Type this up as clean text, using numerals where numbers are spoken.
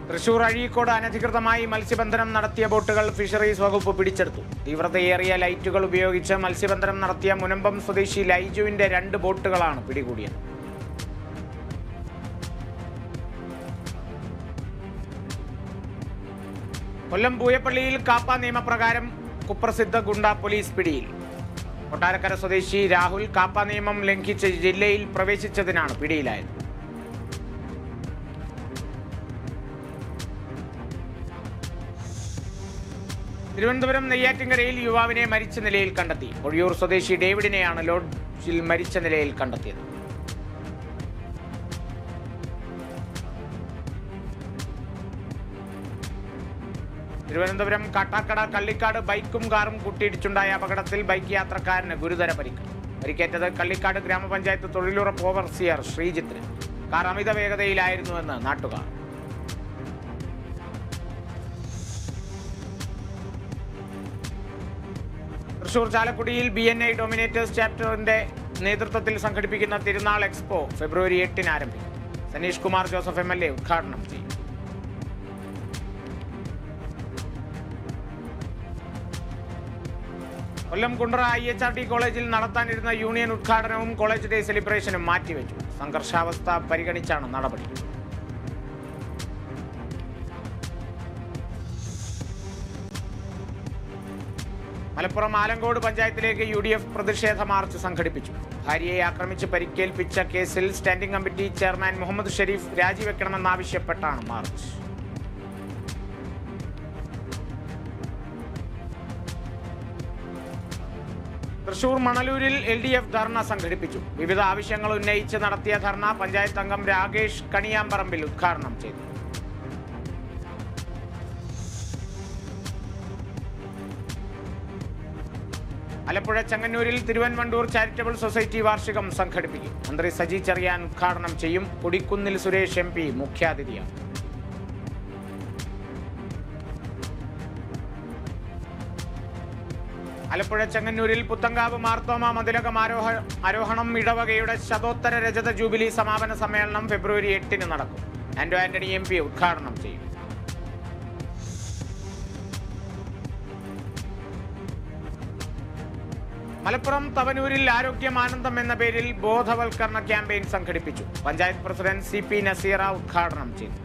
തൃശൂർ അഴീക്കോട് അനധികൃതമായി മത്സ്യബന്ധനം നടത്തിയ ബോട്ടുകൾ ഫിഷറീസ് വകുപ്പ് പിടിച്ചെടുത്തു. തീവ്രതയേറിയ ലൈറ്റുകൾ ഉപയോഗിച്ച് മത്സ്യബന്ധനം നടത്തിയ മുനമ്പം സ്വദേശി ലൈജുവിന്റെ 2 ബോട്ടുകളാണ് പിടികൂടിയത്. കൊല്ലം പൂയപ്പള്ളിയിൽ കാപ്പ നിയമപ്രകാരം കുപ്രസിദ്ധ ഗുണ്ട പോലീസ് പിടിയിൽ. കൊട്ടാരക്കര സ്വദേശി രാഹുൽ കാപ്പ നിയമം ലംഘിച്ച് ജില്ലയിൽ പ്രവേശിച്ചതിനാണ് പിടിയിലായത്. തിരുവനന്തപുരം നെയ്യാറ്റിൻകരയിൽ യുവാവിനെ മരിച്ച നിലയിൽ കണ്ടെത്തി. പൊഴിയൂർ സ്വദേശി ഡേവിഡിനെയാണ് ലോഡ്ജിൽ മരിച്ച നിലയിൽ കണ്ടെത്തിയത്. തിരുവനന്തപുരം കാട്ടാക്കട കള്ളിക്കാട് ബൈക്കും കാറും കൂട്ടിയിടിച്ചുണ്ടായ അപകടത്തിൽ ബൈക്ക് യാത്രക്കാരന് ഗുരുതര പരിക്ക്. പരിക്കേറ്റത് കള്ളിക്കാട് ഗ്രാമപഞ്ചായത്ത് തൊഴിലുറപ്പ് ഓവർസിയർ ശ്രീജിത്തിന്. കാർ അമിത വേഗതയിലായിരുന്നുവെന്ന് നാട്ടുകാർ. തൃശൂർ ചാലക്കുടിയിൽ BNI ഡോമിനേറ്റേഴ്സ് ചാപ്റ്ററിന്റെ നേതൃത്വത്തിൽ സംഘടിപ്പിക്കുന്ന തിരുനാൾ എക്സ്പോ ഫെബ്രുവരി 8-ന് ആരംഭിക്കും. സനീഷ് കുമാർ ജോസഫ് MLA ഉദ്ഘാടനം ചെയ്യും. കൊല്ലം കുണ്ട്ര IHRD കോളേജിൽ നടത്താനിരുന്ന യൂണിയൻ ഉദ്ഘാടനവും കോളേജ് ഡേ സെലിബ്രേഷനും മാറ്റിവെച്ചു. സംഘർഷാവസ്ഥ പരിഗണിച്ചാണ് നടപടി. മലപ്പുറം ആലങ്കോട് പഞ്ചായത്തിലേക്ക് UDF പ്രതിഷേധ മാർച്ച് സംഘടിപ്പിച്ചു. ഭാര്യയെ ആക്രമിച്ച് പരിക്കേൽപ്പിച്ച കേസിൽ standing committee chairman Muhammad Sharif രാജിവെക്കണമെന്നാവശ്യപ്പെട്ടാണ് മാർച്ച്. തൃശൂർ മണലൂരിൽ LDF ധർണ സംഘടിപ്പിച്ചു. വിവിധ ആവശ്യങ്ങൾ ഉന്നയിച്ച് നടത്തിയ ധർണ പഞ്ചായത്ത് അംഗം രാകേഷ് കണിയാമ്പറമ്പിൽ ഉദ്ഘാടനം ചെയ്തു. ആലപ്പുഴ ചെങ്ങന്നൂരിൽ തിരുവൻവണ്ടൂർ ചാരിറ്റബിൾ സൊസൈറ്റി വാർഷികം സംഘടിപ്പിക്കും. മന്ത്രി സജി ചെറിയാൻ ഉദ്ഘാടനം ചെയ്യും. കൊടിക്കുന്നിൽ സുരേഷ് MP മുഖ്യാതിഥിയാണ്. ആലപ്പുഴ ചെങ്ങന്നൂരിൽ പുത്തങ്കാവ് മാർത്തോമ മതിലകം ആരോഹണം ഇടവകയുടെ ശതോത്തര രജത ജൂബിലി സമാപന സമ്മേളനം ഫെബ്രുവരി 8-ന് നടക്കും. ആന്റണി MP ഉദ്ഘാടനം ചെയ്യും. മലപ്പുറം തവനൂരിൽ ആരോഗ്യമാനന്ദം എന്ന പേരിൽ ബോധവൽക്കരണ ക്യാമ്പയിൻ സംഘടിപ്പിച്ചു. പഞ്ചായത്ത് പ്രസിഡന്റ് CP നസീറ ഉദ്ഘാടനം ചെയ്തു.